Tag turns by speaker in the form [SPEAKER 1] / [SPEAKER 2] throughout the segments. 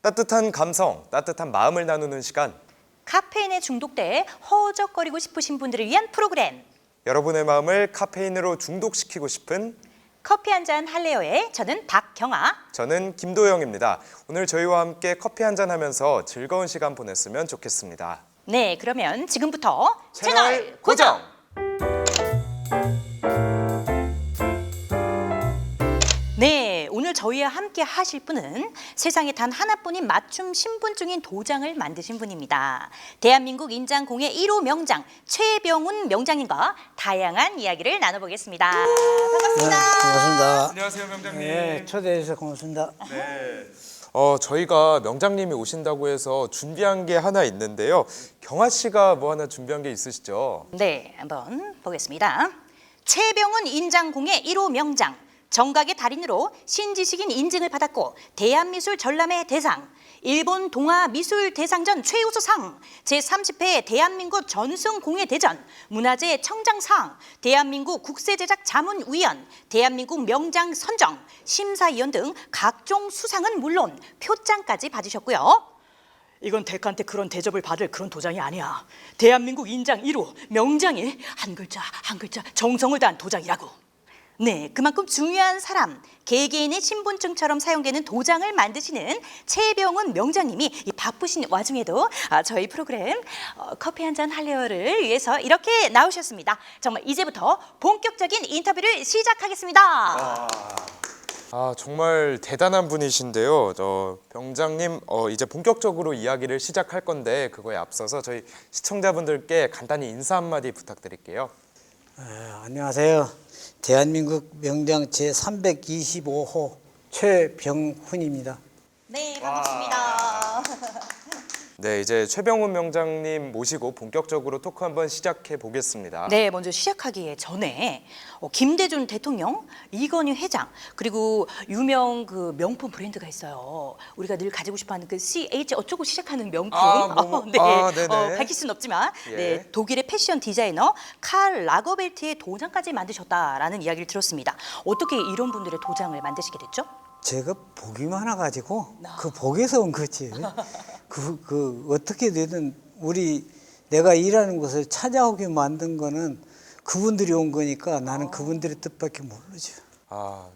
[SPEAKER 1] 따뜻한 감성, 따뜻한 마음을 나누는 시간.
[SPEAKER 2] 카페인에 중독돼 허우적거리고 싶으신 분들을 위한 프로그램.
[SPEAKER 1] 여러분의 마음을 카페인으로 중독시키고 싶은
[SPEAKER 2] 커피 한잔 할래요의 저는 박경아.
[SPEAKER 1] 저는 김도영입니다. 오늘 저희와 함께 커피 한잔 하면서 즐거운 시간 보냈으면 좋겠습니다.
[SPEAKER 2] 네, 그러면 지금부터
[SPEAKER 1] 채널 고정!
[SPEAKER 2] 네, 오늘 저희와 함께 하실 분은 세상에 단 하나뿐인 맞춤 신분증인 도장을 만드신 분입니다. 대한민국 인장공예 1호 명장 최병훈 명장님과 다양한 이야기를 나눠보겠습니다. 반갑습니다.
[SPEAKER 3] 네, 반갑습니다.
[SPEAKER 1] 안녕하세요, 명장님.
[SPEAKER 3] 네, 초대해 주셔서 고맙습니다.
[SPEAKER 1] 네. 저희가 명장님이 오신다고 해서 준비한 게 하나 있는데요. 경아 씨가 뭐 하나 준비한 게 있으시죠?
[SPEAKER 2] 네, 한번 보겠습니다. 최병훈 인장공예 1호 명장, 정각의 달인으로 신지식인 인증을 받았고 대한미술 전람회 대상, 일본 동아미술대상전 최우수상, 제30회 대한민국 전승공예대전, 문화재 청장상, 대한민국 국세제작자문위원, 대한민국 명장 선정, 심사위원 등 각종 수상은 물론 표장까지 받으셨고요. 이건 대가한테 그런 대접을 받을 그런 도장이 아니야. 대한민국 인장 1호 명장의 한 글자 한 글자 정성을 다한 도장이라고. 네, 그만큼 중요한 사람, 개개인의 신분증처럼 사용되는 도장을 만드시는 최병훈 명장님이 이 바쁘신 와중에도 저희 프로그램 커피 한잔 할래요를 위해서 이렇게 나오셨습니다. 정말 이제부터 본격적인 인터뷰를 시작하겠습니다.
[SPEAKER 1] 정말 대단한 분이신데요. 명장님, 이제 본격적으로 이야기를 시작할 건데 그거에 앞서서 저희 시청자분들께 간단히 인사 한마디 부탁드릴게요.
[SPEAKER 3] 안녕하세요. 대한민국 명장 제325호 최병훈입니다.
[SPEAKER 2] 네, 반갑습니다.
[SPEAKER 1] 네, 이제 최병훈 명장님 모시고 본격적으로 토크 한번 시작해 보겠습니다.
[SPEAKER 2] 네, 먼저 시작하기 전에 김대중 대통령, 이건희 회장, 그리고 유명 그 명품 브랜드가 있어요. 우리가 늘 가지고 싶어하는 그 CH 어쩌고 시작하는 명품.
[SPEAKER 1] 네네.
[SPEAKER 2] 밝힐 수는 없지만,
[SPEAKER 1] 예.
[SPEAKER 2] 네, 독일의 패션 디자이너 칼 라거벨트의 도장까지 만드셨다라는 이야기를 들었습니다. 어떻게 이런 분들의 도장을 만드시게 됐죠?
[SPEAKER 3] 제가 복이 많아가지고 그 복에서 온 거지. 그 어떻게 되든 내가 일하는 곳을 찾아오게 만든 거는 그분들이 온 거니까 나는 그분들의 뜻밖에 모르죠.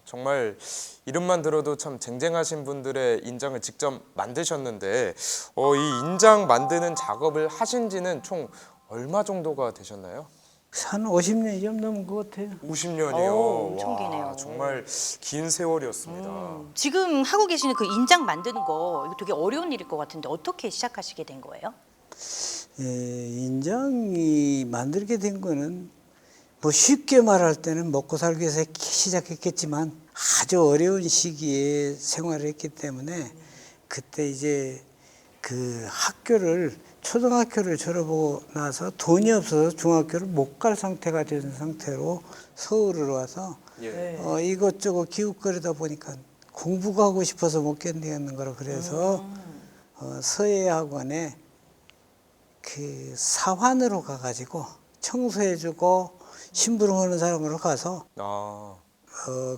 [SPEAKER 1] 정말 이름만 들어도 참 쟁쟁하신 분들의 인장을 직접 만드셨는데 이 인장 만드는 작업을 하신 지는 총 얼마 정도가 되셨나요?
[SPEAKER 3] 한 50년이 좀 넘은 것 같아요.
[SPEAKER 1] 50년이요.
[SPEAKER 2] 엄청 기네요.
[SPEAKER 1] 정말 긴 세월이었습니다.
[SPEAKER 2] 지금 하고 계시는 그 인장 만드는 거 이거 되게 어려운 일일 것 같은데 어떻게 시작하시게 된 거예요?
[SPEAKER 3] 인장이 만들게 된 거는 뭐 쉽게 말할 때는 먹고 살기 위해서 시작했겠지만 아주 어려운 시기에 생활을 했기 때문에 그때 이제 그 초등학교를 졸업하고 나서 돈이 없어서 중학교를 못 갈 상태가 된 상태로 서울을 와서 이것저것 기웃거리다 보니까 공부가 하고 싶어서 못 견디겠는 거라 그래서 서예학원에 그 사환으로 가가지고 청소해주고 심부름하는 사람으로 가서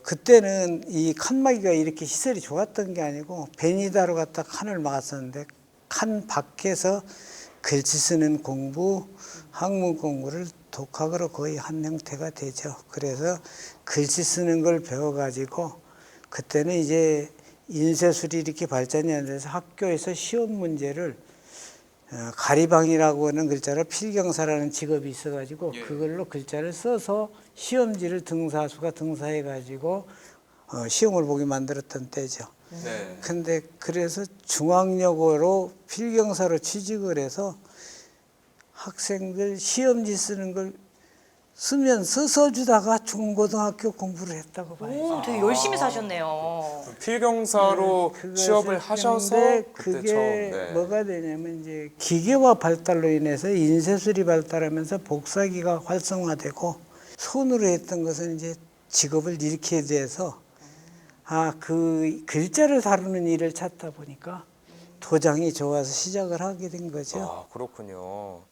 [SPEAKER 3] 그때는 이 칸막이가 이렇게 시설이 좋았던 게 아니고 베니다로 갖다 칸을 막았었는데 칸 밖에서 글씨 쓰는 공부, 학문 공부를 독학으로 거의 한 형태가 되죠. 그래서 글씨 쓰는 걸 배워가지고 그때는 이제 인쇄술이 이렇게 발전이 안 돼서 학교에서 시험 문제를 가리방이라고 하는 글자로 필경사라는 직업이 있어가지고 그걸로 글자를 써서 시험지를 등사수가 등사해가지고 시험을 보게 만들었던 때죠. 근데 그래서 중앙여고로 필경사로 취직을 해서 학생들 시험지 쓰는 걸 쓰면서 써주다가 중고등학교 공부를 했다고 봐요.
[SPEAKER 2] 되게 열심히 사셨네요.
[SPEAKER 1] 필경사로 취업을 하셔서 그때
[SPEAKER 3] 그게 뭐가 되냐면 이제 기계화 발달로 인해서 인쇄술이 발달하면서 복사기가 활성화되고 손으로 했던 것은 이제 직업을 잃게 돼서 그 글자를 다루는 일을 찾다 보니까 도장이 좋아서 시작을 하게 된 거죠.
[SPEAKER 1] 그렇군요.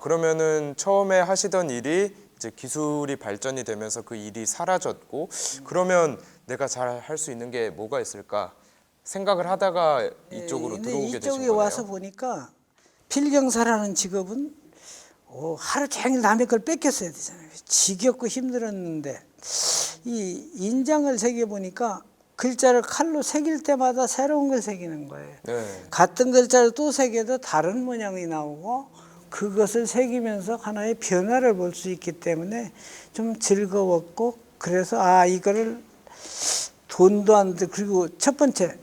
[SPEAKER 1] 그러면은 처음에 하시던 일이 이제 기술이 발전이 되면서 그 일이 사라졌고 그러면 내가 잘 할 수 있는 게 뭐가 있을까? 생각을 하다가 이쪽으로
[SPEAKER 3] 근데
[SPEAKER 1] 들어오게 되신
[SPEAKER 3] 이쪽에
[SPEAKER 1] 거네요.
[SPEAKER 3] 와서 보니까 필경사라는 직업은 하루 종일 남의 걸 뺏겼어야 되잖아요. 지겹고 힘들었는데 이 인장을 새겨 보니까 글자를 칼로 새길 때마다 새로운 걸 새기는 거예요.
[SPEAKER 1] 네.
[SPEAKER 3] 같은 글자를 또 새겨도 다른 모양이 나오고 그것을 새기면서 하나의 변화를 볼 수 있기 때문에 좀 즐거웠고 그래서 이거를 돈도 안 들고 그리고 첫 번째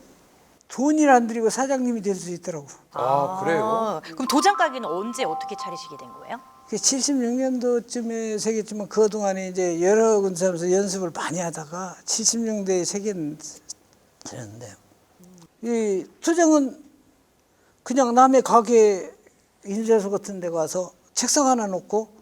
[SPEAKER 3] 돈을 안 들이고 사장님이 될 수 있더라고.
[SPEAKER 1] 아, 그래요?
[SPEAKER 2] 그럼 도장 가게는 언제 어떻게 차리시게 된 거예요?
[SPEAKER 3] 76년도쯤에 새겼지만 그동안에 이제 여러 군데 하면서 연습을 많이 하다가 70년대에 새겼는데 이 투정은 그냥 남의 가게 인쇄소 같은 데 가서 책상 하나 놓고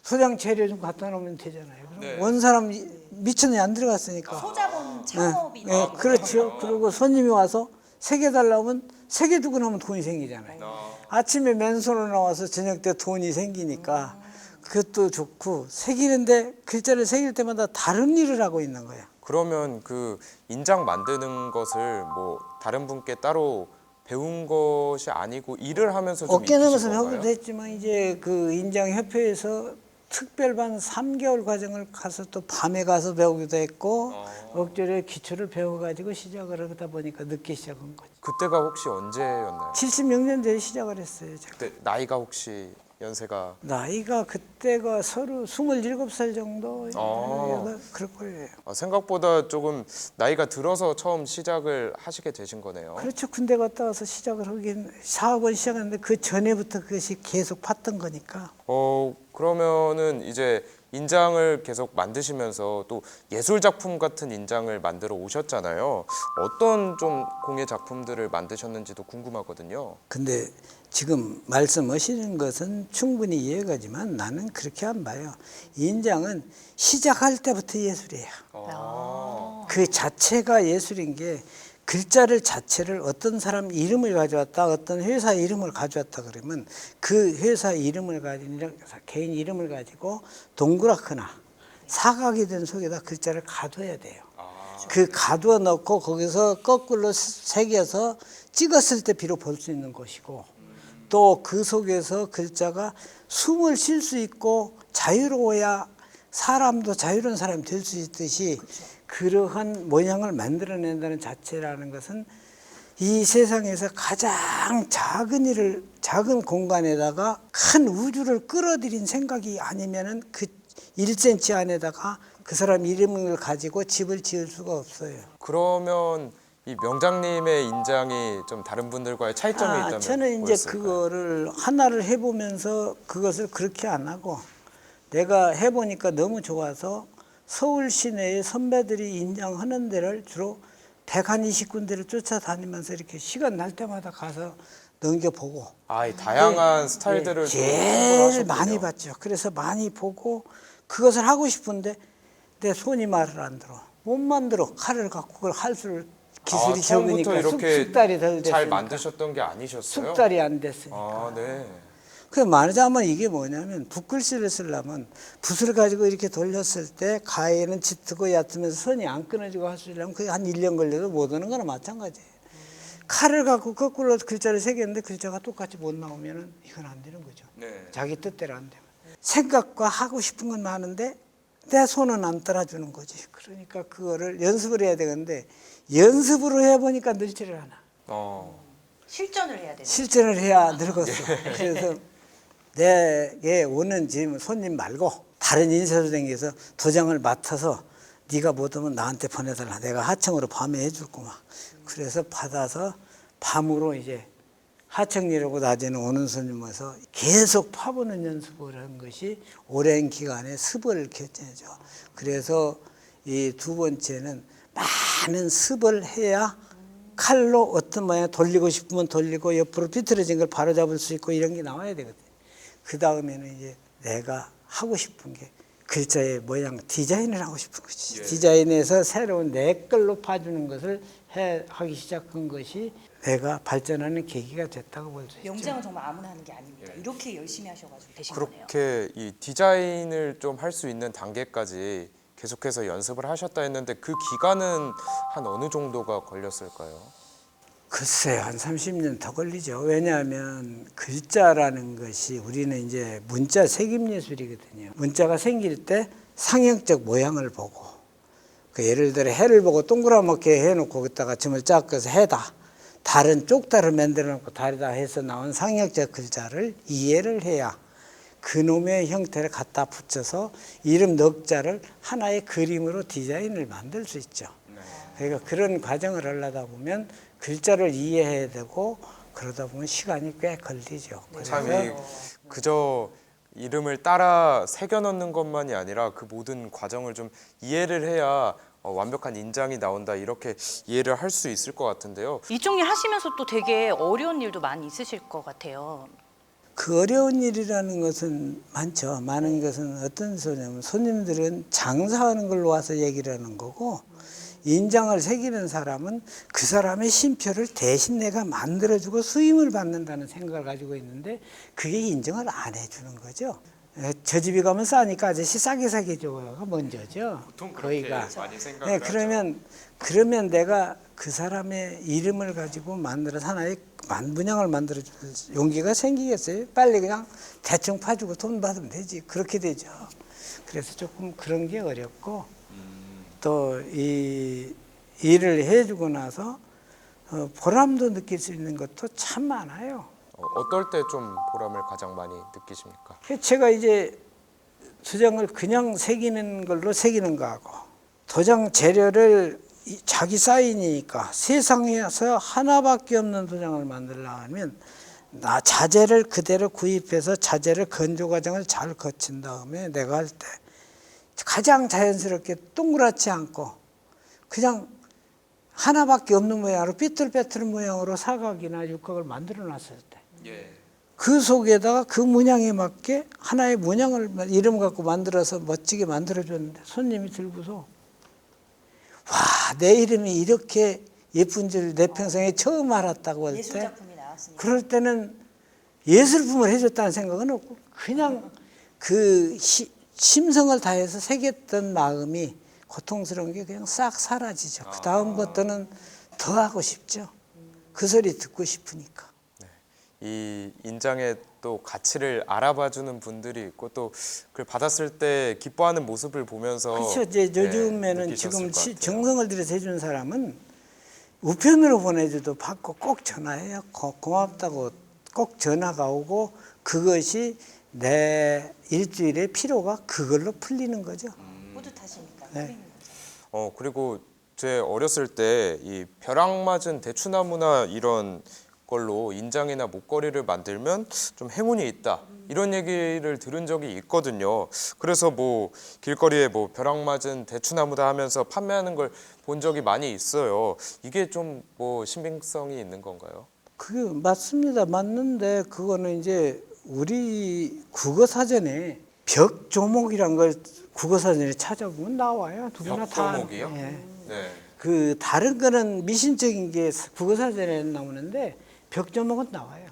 [SPEAKER 3] 소장 재료 좀 갖다 놓으면 되잖아요. 그럼
[SPEAKER 1] 네.
[SPEAKER 3] 원 사람 미천이 안 들어갔으니까.
[SPEAKER 2] 소자본
[SPEAKER 3] 네,
[SPEAKER 2] 창업이나
[SPEAKER 3] 네, 그렇죠. 그리고 손님이 와서 새겨달라고 하면 새겨두고 나면 돈이 생기잖아요. 아침에 맨손으로 나와서 저녁 때 돈이 생기니까 그것도 좋고 새기는데 글자를 새길 때마다 다른 일을 하고 있는 거예요.
[SPEAKER 1] 그러면 그 인장 만드는 것을 뭐 다른 분께 따로 배운 것이 아니고 일을 하면서 좀
[SPEAKER 3] 어깨 넘어서
[SPEAKER 1] 익히신
[SPEAKER 3] 배우기도
[SPEAKER 1] 건가요?
[SPEAKER 3] 했지만 이제 그 인장협회에서 특별반 3개월 과정을 가서 또 밤에 가서 배우기도 했고 억지로 기초를 배워가지고 시작을 하다 보니까 늦게 시작한 거죠.
[SPEAKER 1] 그때가 혹시 언제였나요?
[SPEAKER 3] 76년도에 시작을 했어요. 제가.
[SPEAKER 1] 그때 나이가 혹시 연세가
[SPEAKER 3] 나이가 그때가 27살 정도 그럴 거예요.
[SPEAKER 1] 생각보다 조금 나이가 들어서 처음 시작을 하시게 되신 거네요.
[SPEAKER 3] 그렇죠. 군대 갔다 와서 시작을 하긴 사업을 시작했는데 그 전에부터 그것이 계속 팠던 거니까.
[SPEAKER 1] 그러면은 이제 인장을 계속 만드시면서 또 예술 작품 같은 인장을 만들어 오셨잖아요. 어떤 좀 공예 작품들을 만드셨는지도 궁금하거든요.
[SPEAKER 3] 근데 지금 말씀하시는 것은 충분히 이해가지만 나는 그렇게 안 봐요. 인장은 시작할 때부터 예술이에요. 그 자체가 예술인 게 글자를 자체를 어떤 사람 이름을 가져왔다 어떤 회사 이름을 가져왔다 그러면 그 회사 이름을 가지고 개인 이름을 가지고 동그랗거나 사각이 된 속에다 글자를 가둬야 돼요. 그 가두어 넣고 거기서 거꾸로 새겨서 찍었을 때 비록 볼 수 있는 것이고 또 그 속에서 글자가 숨을 쉴 수 있고 자유로워야 사람도 자유로운 사람이 될 수 있듯이 그러한 모양을 만들어낸다는 자체라는 것은 이 세상에서 가장 작은 공간에다가 큰 우주를 끌어들인 생각이 아니면은 그 1cm 안에다가 그 사람 이름을 가지고 집을 지을 수가 없어요.
[SPEAKER 1] 그러면 이 명장님의 인장이 좀 다른 분들과의 차이점이 있다면
[SPEAKER 3] 저는 이제
[SPEAKER 1] 뭐였을까요?
[SPEAKER 3] 그거를 하나를 해보면서 그것을 그렇게 안 하고 내가 해보니까 너무 좋아서 서울 시내의 선배들이 인장하는 데를 주로 120군데를 쫓아다니면서 이렇게 시간 날 때마다 가서 넘겨보고
[SPEAKER 1] 이 다양한 스타일들을 좀
[SPEAKER 3] 제일
[SPEAKER 1] 하셨군요.
[SPEAKER 3] 많이 봤죠. 그래서 많이 보고 그것을 하고 싶은데 내 손이 말을 안 들어. 못 만들어. 칼을 갖고 그걸 할 수 기술이
[SPEAKER 1] 처음부터
[SPEAKER 3] 적으니까
[SPEAKER 1] 이렇게
[SPEAKER 3] 숙달이 덜 됐으니까.
[SPEAKER 1] 잘 만드셨던 게 아니셨어요?
[SPEAKER 3] 숙달이 안 됐으니까.
[SPEAKER 1] 네.
[SPEAKER 3] 그 말하자면 이게 뭐냐면 붓글씨를 쓰려면 붓을 가지고 이렇게 돌렸을 때 가에는 짙고 얕으면서 선이 안 끊어지고 할 수 있려면 그게 한 1년 걸려도 못 오는 거나 마찬가지예요. 칼을 갖고 거꾸로 글자를 새겼는데 글자가 똑같이 못 나오면은 이건 안 되는 거죠.
[SPEAKER 1] 네.
[SPEAKER 3] 자기 뜻대로 안 되면. 생각과 하고 싶은 건 많은데 내 손은 안 따라주는 거지. 그러니까 그거를 연습을 해야 되는데 연습으로 해보니까 늘지를 않아.
[SPEAKER 2] 실전을 해야 되는
[SPEAKER 3] 실전을 해야 늙었어. 그래서 내게 오는 지금 손님 말고 다른 인쇄소 댕겨서 도장을 맡아서 네가 못하면 나한테 보내달라. 내가 하청으로 밤에 해줄 거만. 그래서 받아서 밤으로 이제 하청일하고 낮에는 오는 손님 와서 계속 파보는 연습을 한 것이 오랜 기간에 습을 결정해줘. 그래서 이 두 번째는 많은 습을 해야 칼로 어떤 모양 돌리고 싶으면 돌리고 옆으로 비틀어진 걸 바로 잡을 수 있고 이런 게 나와야 되거든요. 그 다음에는 이제 내가 하고 싶은 게 글자의 모양 디자인을 하고 싶은 거지. 디자인해서 새로운 내 걸로 봐주는 것을 하기 시작한 것이 내가 발전하는 계기가 됐다고 볼 수 있죠.
[SPEAKER 2] 명장은 정말 아무나 하는 게 아닙니다. 이렇게 열심히 하셔가지고 되신 거네요.
[SPEAKER 1] 그렇게 이 디자인을 좀 할 수 있는 단계까지 계속해서 연습을 하셨다 했는데 그 기간은 한 어느 정도가 걸렸을까요?
[SPEAKER 3] 글쎄요, 한 30년 더 걸리죠. 왜냐하면 글자라는 것이 우리는 이제 문자 색임 예술이거든요. 문자가 생길 때 상형적 모양을 보고, 그 예를 들어 해를 보고 동그랗게 해놓고 거기다가 점을 쫙 그어서 해다, 다른 쪽다를 만들어 놓고 다리다 해서 나온 상형적 글자를 이해를 해야 그놈의 형태를 갖다 붙여서 이름 넉 자를 하나의 그림으로 디자인을 만들 수 있죠. 그러니까 그런 과정을 하려다 보면 글자를 이해해야 되고 그러다 보면 시간이 꽤 걸리죠.
[SPEAKER 1] 참 그저 이름을 따라 새겨 넣는 것만이 아니라 그 모든 과정을 좀 이해를 해야 완벽한 인장이 나온다, 이렇게 이해를 할 수 있을 것 같은데요.
[SPEAKER 2] 이쪽 일 하시면서 또 되게 어려운 일도 많이 있으실 것 같아요.
[SPEAKER 3] 그 어려운 일이라는 것은 많죠. 많은 것은 어떤 소냐면 손님들은 장사하는 걸로 와서 얘기를 하는 거고, 인장을 새기는 사람은 그 사람의 쉼표를 대신 내가 만들어주고 수임을 받는다는 생각을 가지고 있는데 그게 인정을 안 해주는 거죠. 저 집에 가면 싸니까 아저씨 싸게 사게 줘가 먼저죠.
[SPEAKER 1] 보통 그렇게
[SPEAKER 3] 거기가.
[SPEAKER 1] 많이 생각을
[SPEAKER 3] 네,
[SPEAKER 1] 하죠.
[SPEAKER 3] 그러면 내가 그 사람의 이름을 가지고 만들어서 하나의 문양을 만들어줄 용기가 생기겠어요? 빨리 그냥 대충 파주고 돈 받으면 되지. 그렇게 되죠. 그래서 조금 그런 게 어렵고, 또 이 일을 해주고 나서 보람도 느낄 수 있는 것도 참 많아요.
[SPEAKER 1] 어떨 때 좀 보람을 가장 많이 느끼십니까?
[SPEAKER 3] 제가 이제 도장을 그냥 새기는 걸로 새기는 거하고, 도장 재료를 자기 사인이니까 세상에서 하나밖에 없는 도장을 만들려고 하면 나 자재를 그대로 구입해서 자재를 건조 과정을 잘 거친 다음에 내가 할 때 가장 자연스럽게 동그랗지 않고 그냥 하나밖에 없는 모양으로 삐뚤빼뚤 모양으로 사각이나 육각을 만들어 놨을 때 그 속에다가 그 문양에 맞게 하나의 문양을 이름 갖고 만들어서 멋지게 만들어줬는데 손님이 들고서 와, 내 이름이 이렇게 예쁜 줄 내 평생에 처음 알았다고 할 때,
[SPEAKER 2] 예술작품이 나왔으니까.
[SPEAKER 3] 그럴 때는 예술품을 해줬다는 생각은 없고 그냥 그 심성을 다해서 새겼던 마음이 고통스러운 게 그냥 싹 사라지죠. 그 다음부터는 더 하고 싶죠. 그 소리 듣고 싶으니까.
[SPEAKER 1] 이 인장의 또 가치를 알아봐주는 분들이 있고 또 그걸 받았을 때 기뻐하는 모습을 보면서
[SPEAKER 3] 그렇죠. 이제 요즘에는
[SPEAKER 1] 느끼셨을
[SPEAKER 3] 지금
[SPEAKER 1] 것 같아요.
[SPEAKER 3] 정성을 들여서 해주는 사람은 우편으로 보내줘도 받고 꼭 전화해요. 고맙다고 꼭 전화가 오고 그것이 내 일주일의 피로가 그걸로 풀리는 거죠.
[SPEAKER 2] 뿌듯하시니까.
[SPEAKER 3] 네.
[SPEAKER 1] 그리고 제 어렸을 때 이 벼락 맞은 대추나무나 이런 걸로 인장이나 목걸이를 만들면 좀 행운이 있다, 이런 얘기를 들은 적이 있거든요. 그래서 뭐 길거리에 뭐 벼락 맞은 대추나무다 하면서 판매하는 걸 본 적이 많이 있어요. 이게 좀 뭐 신빙성이 있는 건가요?
[SPEAKER 3] 그게 맞습니다. 맞는데 그거는 이제 우리 국어사전에 벽조목이란 걸 국어사전에 찾아보면 나와요. 누구나 다.
[SPEAKER 1] 벽조목이요?
[SPEAKER 3] 예.
[SPEAKER 1] 네.
[SPEAKER 3] 그 다른 거는 미신적인 게 국어사전에 나오는데 벽조목은 나와요.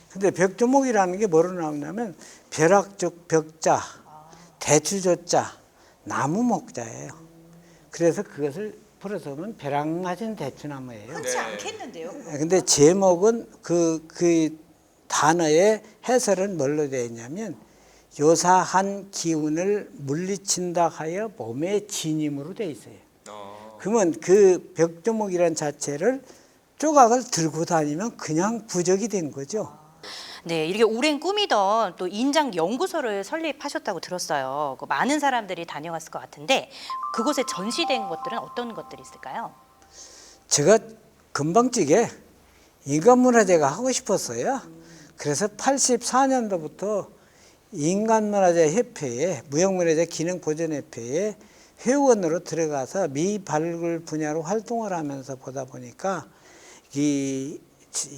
[SPEAKER 3] 근데 벽조목이라는 게 뭐로 나오냐면 벼락쪽 벽자, 대추조자, 나무목자예요. 그래서 그것을 풀어서 보면 벼락 맞은 대추나무예요.
[SPEAKER 2] 흔치 않겠는데요?
[SPEAKER 3] 근데 제목은 그 단어의 해설은 뭘로 되어 있냐면 요사한 기운을 물리친다 하여 몸의 진임으로 되어 있어요. 그러면 그 벽조목이라는 자체를 조각을 들고 다니면 그냥 부적이 된 거죠.
[SPEAKER 2] 네, 이렇게 오랜 꿈이던 또 인장 연구소를 설립하셨다고 들었어요. 그 많은 사람들이 다녀갔을 것 같은데 그곳에 전시된 것들은 어떤 것들이 있을까요?
[SPEAKER 3] 제가 금방찌개 인간문화재가 하고 싶었어요. 그래서 84년도부터 인간문화재 협회에 무형문화재 기능보존협회에 회원으로 들어가서 미발굴 분야로 활동을 하면서 보다 보니까 이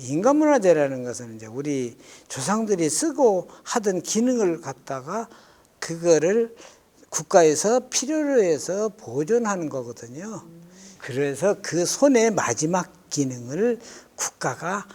[SPEAKER 3] 인간문화재라는 것은 이제 우리 조상들이 쓰고 하던 기능을 갖다가 그거를 국가에서 필요로 해서 보존하는 거거든요. 그래서 그 손의 마지막 기능을 국가가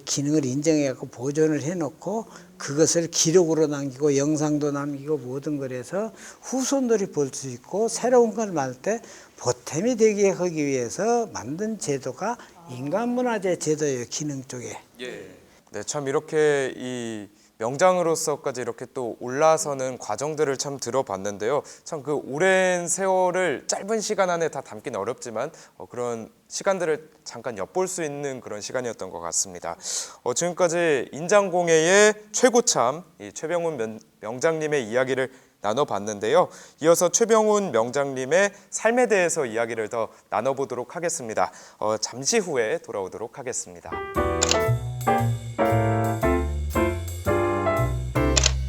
[SPEAKER 3] 기능을 인정해갖고 보존을 해놓고 그것을 기록으로 남기고 영상도 남기고 모든 걸 해서 후손들이 볼 수 있고 새로운 걸 만들 때 보탬이 되게 하기 위해서 만든 제도가 인간문화재 제도예요. 기능 쪽에.
[SPEAKER 1] 네, 참 이렇게 이 명장으로서까지 이렇게 또 올라서는 과정들을 참 들어봤는데요. 참 그 오랜 세월을 짧은 시간 안에 다 담기는 어렵지만 그런 시간들을 잠깐 엿볼 수 있는 그런 시간이었던 것 같습니다. 지금까지 인장공예의 최고참 이 최병훈 명장님의 이야기를 나눠봤는데요. 이어서 최병훈 명장님의 삶에 대해서 이야기를 더 나눠보도록 하겠습니다. 잠시 후에 돌아오도록 하겠습니다.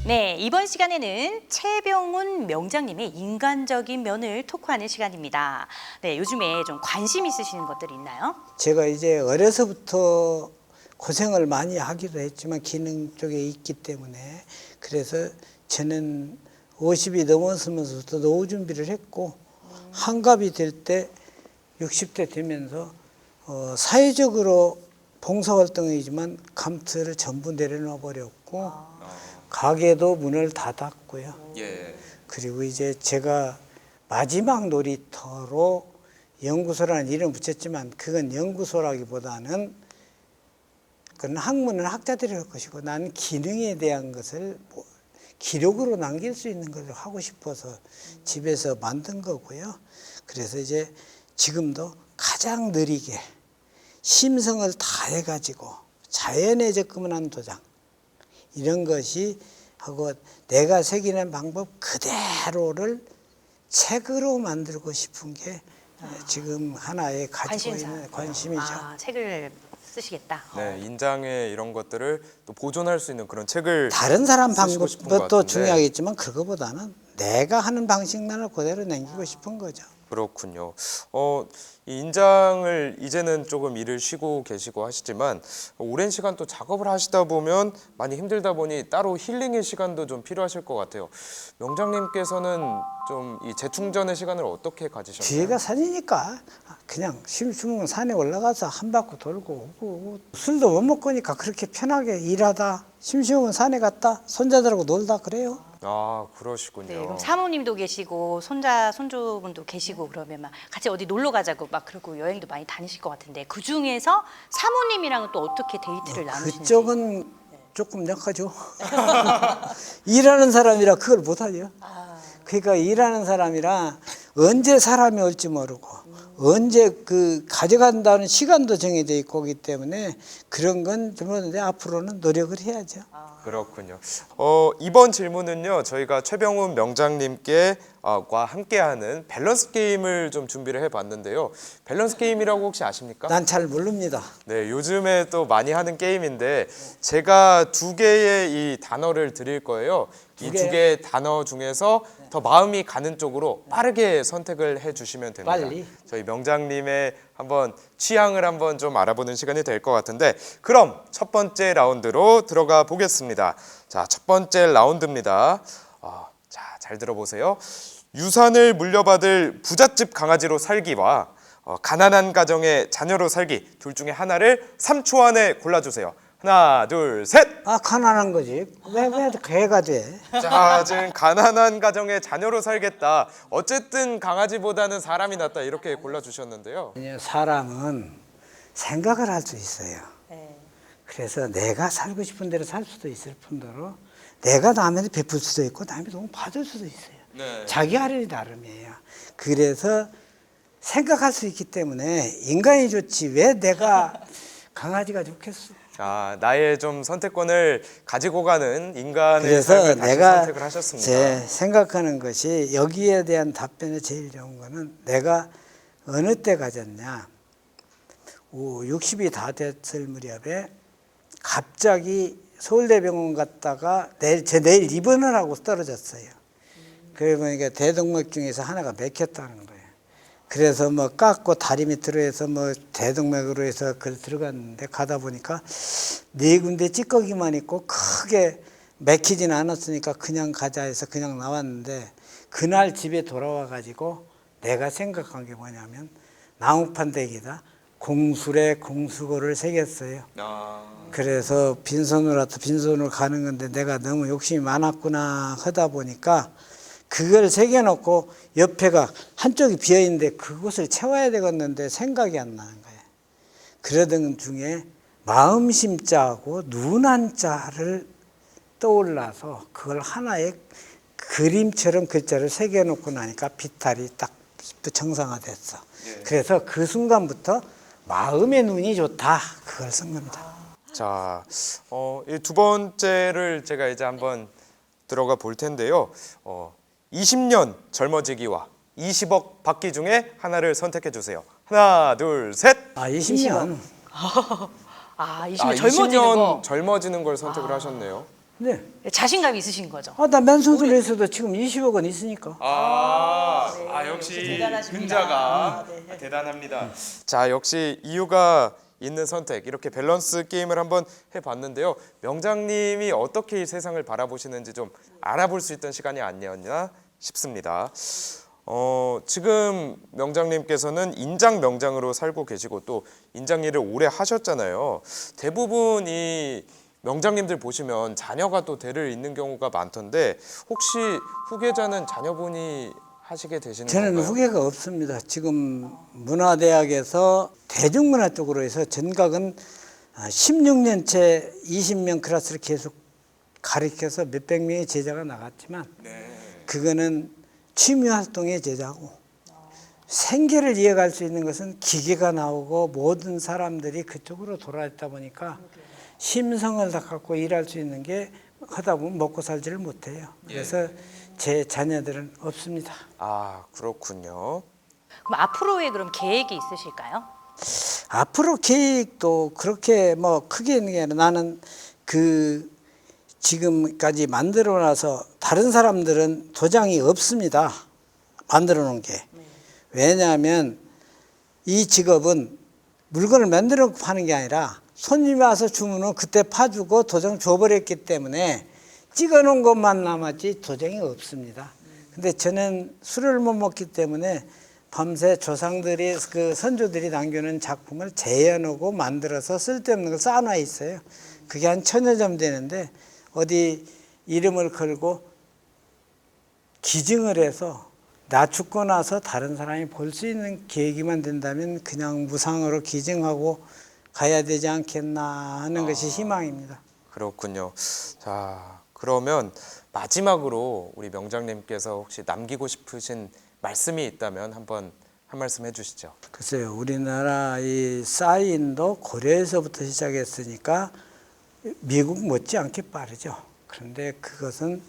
[SPEAKER 2] 네, 이번 시간에는 최병훈 명장님의 인간적인 면을 토크하는 시간입니다. 네, 요즘에 좀 관심 있으신 것들이 있나요?
[SPEAKER 3] 제가 이제 어려서부터 고생을 많이 하기도 했지만 기능 쪽에 있기 때문에 그래서 저는 50이 넘었으면서부터 노후 준비를 했고 한갑이 될 때 60대 되면서 사회적으로 봉사활동이지만 감투를 전부 내려놔 버렸고 가게도 문을 닫았고요. 그리고 이제 제가 마지막 놀이터로 연구소라는 이름 붙였지만 그건 연구소라기보다는 그건 학문은 학자들이 할 것이고 나는 기능에 대한 것을 기록으로 남길 수 있는 것을 하고 싶어서 집에서 만든 거고요. 그래서 이제 지금도 가장 느리게 심성을 다해가지고 자연에 접근한 도장 이런 것이 하고 내가 새기는 방법 그대로를 책으로 만들고 싶은 게 지금 하나의 가지고 있는 관심이죠.
[SPEAKER 2] 책을 쓰시겠다.
[SPEAKER 1] 네, 인장의 이런 것들을 또 보존할 수 있는 그런 책을
[SPEAKER 3] 다른 사람
[SPEAKER 1] 쓰시고 싶은 것
[SPEAKER 3] 방법도
[SPEAKER 1] 같은데.
[SPEAKER 3] 중요하겠지만 그거보다는 내가 하는 방식만을 그대로 남기고 싶은 거죠.
[SPEAKER 1] 그렇군요. 이 인장을 이제는 조금 일을 쉬고 계시고 하시지만 오랜 시간 또 작업을 하시다 보면 많이 힘들다 보니 따로 힐링의 시간도 좀 필요하실 것 같아요. 명장님께서는 좀 이 재충전의 시간을 어떻게 가지셨나요?
[SPEAKER 3] 뒤에가 산이니까 그냥 심심하면 산에 올라가서 한 바퀴 돌고 오고 술도 못 먹으니까 그렇게 편하게 일하다 심심하면 산에 갔다 손자들하고 놀다 그래요.
[SPEAKER 1] 아, 그러시군요.
[SPEAKER 2] 네, 그럼 사모님도 계시고 손자, 손주분도 계시고 그러면 막 같이 어디 놀러 가자고 막 그러고 여행도 많이 다니실 것 같은데 그 중에서 사모님이랑은 또 어떻게 데이트를 나누시는지?
[SPEAKER 3] 그쪽은 조금 약하죠. 일하는 사람이라 그걸 못하죠. 그러니까 일하는 사람이라 언제 사람이 올지 모르고 언제 그 가져간다는 시간도 정해져 있고 그렇기 때문에 그런 건 좀 앞으로는 노력을 해야죠.
[SPEAKER 1] 그렇군요. 이번 질문은요, 저희가 최병훈 명장님께 과 함께하는 밸런스 게임을 좀 준비를 해봤는데요. 밸런스 게임이라고 혹시 아십니까?
[SPEAKER 3] 난 잘 모릅니다.
[SPEAKER 1] 네, 요즘에 또 많이 하는 게임인데 제가 두 개의 이 단어를 드릴 거예요. 이 두 개의 단어 중에서 더 마음이 가는 쪽으로 빠르게 선택을 해주시면 됩니다.
[SPEAKER 3] 빨리?
[SPEAKER 1] 저희 명장님의 한번 취향을 한번 좀 알아보는 시간이 될 것 같은데 그럼 첫 번째 라운드로 들어가 보겠습니다. 자, 첫 번째 라운드입니다. 자, 잘 들어보세요. 유산을 물려받을 부잣집 강아지로 살기와 가난한 가정의 자녀로 살기 둘 중에 하나를 3초 안에 골라주세요. 하나, 둘, 셋!
[SPEAKER 3] 가난한 거지. 왜 개가 돼?
[SPEAKER 1] 자, 지금 가난한 가정의 자녀로 살겠다. 어쨌든 강아지보다는 사람이 낫다 이렇게 골라주셨는데요.
[SPEAKER 3] 사람은 생각을 할 수 있어요.
[SPEAKER 2] 네.
[SPEAKER 3] 그래서 내가 살고 싶은 대로 살 수도 있을 뿐더러 내가 남한테 베풀 수도 있고 남이 너무 받을 수도 있어요.
[SPEAKER 1] 네.
[SPEAKER 3] 자기 하려니 나름이에요. 그래서 생각할 수 있기 때문에 인간이 좋지 왜 내가 강아지가 좋겠어.
[SPEAKER 1] 자, 나의 좀 선택권을 가지고 가는 인간의
[SPEAKER 3] 그래서
[SPEAKER 1] 삶을 다시
[SPEAKER 3] 내가
[SPEAKER 1] 선택을 하셨습니다.
[SPEAKER 3] 제 생각하는 것이 여기에 대한 답변에 제일 좋은 거는 내가 어느 때 가졌냐. 60이 다 됐을 무렵에 갑자기 서울대병원 갔다가 내일 입원을 하고 떨어졌어요. 그래 보니까 대동맥 중에서 하나가 맥혔다는 거예요. 그래서 뭐 깎고 다리 밑으로 해서 뭐 대동맥으로 해서 그걸 들어갔는데 가다 보니까 네 군데 찌꺼기만 있고 크게 맥히진 않았으니까 그냥 가자 해서 그냥 나왔는데 그날 집에 돌아와 가지고 내가 생각한 게 뭐냐면 나무판 댁에다 공술에 공수고를 새겼어요.
[SPEAKER 1] 아,
[SPEAKER 3] 그래서 빈손으로 와서 빈손으로 가는 건데 내가 너무 욕심이 많았구나 하다 보니까 그걸 새겨놓고 옆에가 한쪽이 비어있는데 그곳을 채워야 되겠는데 생각이 안 나는 거예요. 그러던 중에 마음심자하고 눈한자를 떠올라서 그걸 하나의 그림처럼 글자를 새겨놓고 나니까 비탈이 딱 정상화됐어. 그래서 그 순간부터 마음의 눈이 좋다 그걸 쓴 겁니다.
[SPEAKER 1] 자, 이 두 번째를 제가 이제 한번 들어가 볼 텐데요. 20년 젊어지기와 20억 받기 중에 하나를 선택해 주세요. 하나, 둘, 셋.
[SPEAKER 3] 20년.
[SPEAKER 2] 아, 20년 젊어지는 거.
[SPEAKER 1] 젊어지는 걸 선택을 하셨네요.
[SPEAKER 3] 네.
[SPEAKER 2] 자신감 있으신 거죠?
[SPEAKER 3] 나 맨손으로 했어도 지금 20억은 있으니까.
[SPEAKER 1] 역시
[SPEAKER 2] 대단하십니다.
[SPEAKER 1] 근자가 대단합니다. 자, 역시 이유가 있는 선택. 이렇게 밸런스 게임을 한번 해봤는데요. 명장님이 어떻게 이 세상을 바라보시는지 좀 알아볼 수 있던 시간이 아니었나 싶습니다. 지금 명장님께서는 인장 명장으로 살고 계시고 또 인장 일을 오래 하셨잖아요. 대부분 이 명장님들 보시면 자녀가 또 대를 잇는 경우가 많던데 혹시 후계자는 자녀분이 하시게 되시는
[SPEAKER 3] 저는
[SPEAKER 1] 건가요?
[SPEAKER 3] 후계가 없습니다. 지금 문화대학에서 대중문화 쪽으로 해서 전각은 16년째 20명 클래스를 계속 가르쳐서 몇백 명의 제자가 나갔지만 그거는 취미활동의 제자고 생계를 이어갈 수 있는 것은 기계가 나오고 모든 사람들이 그쪽으로 돌아왔다 보니까 심성을 다 갖고 일할 수 있는 게 하다 보면 먹고 살지를 못해요. 그래서 제 자녀들은 없습니다.
[SPEAKER 1] 아, 그렇군요.
[SPEAKER 2] 그럼 앞으로의 그럼 계획이 있으실까요?
[SPEAKER 3] 앞으로 계획도 그렇게 뭐 크게 있는 게 아니라 나는 그 지금까지 만들어 놔서 다른 사람들은 도장이 없습니다. 만들어 놓은 게. 왜냐하면 이 직업은 물건을 만들어 놓고 파는 게 아니라 손님이 와서 주문은 그때 파주고 도장 줘버렸기 때문에 찍어 놓은 것만 남았지 도장이 없습니다. 근데 저는 술을 못 먹기 때문에 밤새 조상들이 그 선조들이 남겨놓은 작품을 재현하고 만들어서 쓸데없는 걸 쌓아놔 있어요. 그게 한 1000여 점 되는데 어디 이름을 걸고 기증을 해서 나 죽고 나서 다른 사람이 볼 수 있는 계기만 된다면 그냥 무상으로 기증하고 가야 되지 않겠나 하는 것이 희망입니다.
[SPEAKER 1] 그렇군요. 자, 그러면 마지막으로 우리 명장님께서 혹시 남기고 싶으신 말씀이 있다면 한번 한 말씀 해주시죠.
[SPEAKER 3] 글쎄요, 우리나라 이 사인도 고려에서부터 시작했으니까 미국 못지않게 빠르죠. 그런데 그것은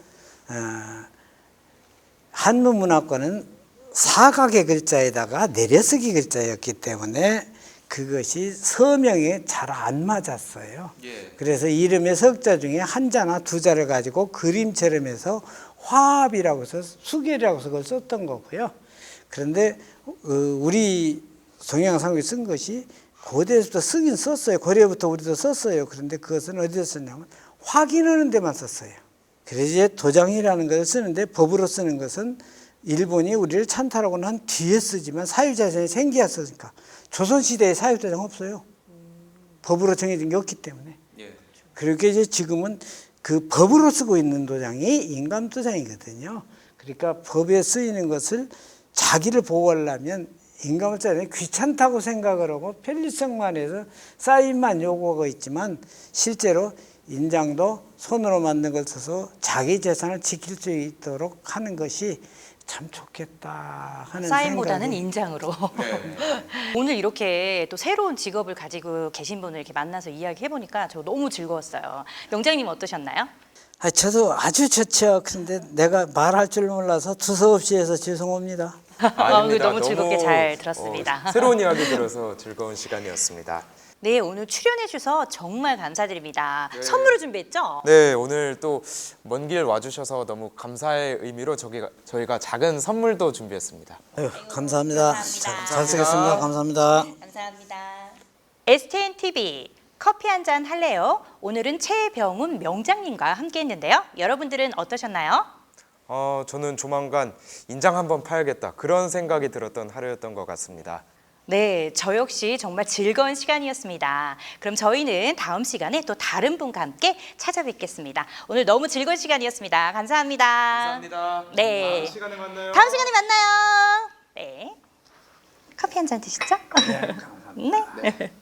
[SPEAKER 3] 한문 문화권은 사각의 글자에다가 내려쓰기 글자였기 때문에 그것이 서명에 잘 안 맞았어요. 그래서 이름의 석자 중에 한자나 두자를 가지고 그림처럼 해서 화합이라고 해서 수결이라고 해서 그걸 썼던 거고요. 그런데 우리 동양상국이 쓴 것이 고대에서부터 쓰긴 썼어요. 고려부터 우리도 썼어요. 그런데 그것은 어디서 썼냐면 확인하는 데만 썼어요. 그래서 이제 도장이라는 것을 쓰는데 법으로 쓰는 것은 일본이 우리를 찬탈하고 난 뒤에 쓰지만 사유재산이 생겨왔으니까 조선시대에 사유재산 없어요. 법으로 정해진 게 없기 때문에. 그렇게 이제 지금은 그 법으로 쓰고 있는 도장이 인감도장이거든요. 그러니까 법에 쓰이는 것을 자기를 보호하려면 인감도장이 귀찮다고 생각을 하고 편리성만 해서 사인만 요구하고 있지만 실제로 인장도 손으로 만든 걸 써서 자기 재산을 지킬 수 있도록 하는 것이 참 좋겠다 하는
[SPEAKER 2] 사인보다는
[SPEAKER 3] 생각이.
[SPEAKER 2] 인장으로. 오늘 이렇게 또 새로운 직업을 가지고 계신 분을 이렇게 만나서 이야기해 보니까 저 너무 즐거웠어요. 명장님 어떠셨나요?
[SPEAKER 3] 저도 아주 좋죠. 그런데 내가 말할 줄 몰라서 두서없이 해서 죄송합니다.
[SPEAKER 1] 아닙니다.
[SPEAKER 2] 너무 즐겁게 잘 들었습니다.
[SPEAKER 1] 새로운 이야기 들어서 즐거운 시간이었습니다.
[SPEAKER 2] 네, 오늘 출연해 주셔서 정말 감사드립니다. 선물을 준비했죠?
[SPEAKER 1] 네, 오늘 또 먼 길 와주셔서 너무 감사의 의미로 저희가 작은 선물도 준비했습니다.
[SPEAKER 3] 아유, 감사합니다.
[SPEAKER 2] 감사합니다.
[SPEAKER 3] 잘 쓰겠습니다. 감사합니다.
[SPEAKER 2] 감사합니다. STN TV 커피 한 잔 할래요? 오늘은 최병훈 명장님과 함께했는데요. 여러분들은 어떠셨나요?
[SPEAKER 1] 저는 조만간 인장 한번 파야겠다 그런 생각이 들었던 하루였던 것 같습니다.
[SPEAKER 2] 네, 저 역시 정말 즐거운 시간이었습니다. 그럼 저희는 다음 시간에 또 다른 분과 함께 찾아뵙겠습니다. 오늘 너무 즐거운 시간이었습니다. 감사합니다.
[SPEAKER 1] 감사합니다.
[SPEAKER 2] 네.
[SPEAKER 1] 다음 시간에 만나요.
[SPEAKER 2] 다음 시간에 만나요. 네. 커피 한 잔 드시죠?
[SPEAKER 3] 네, 감사합니다.
[SPEAKER 2] 네.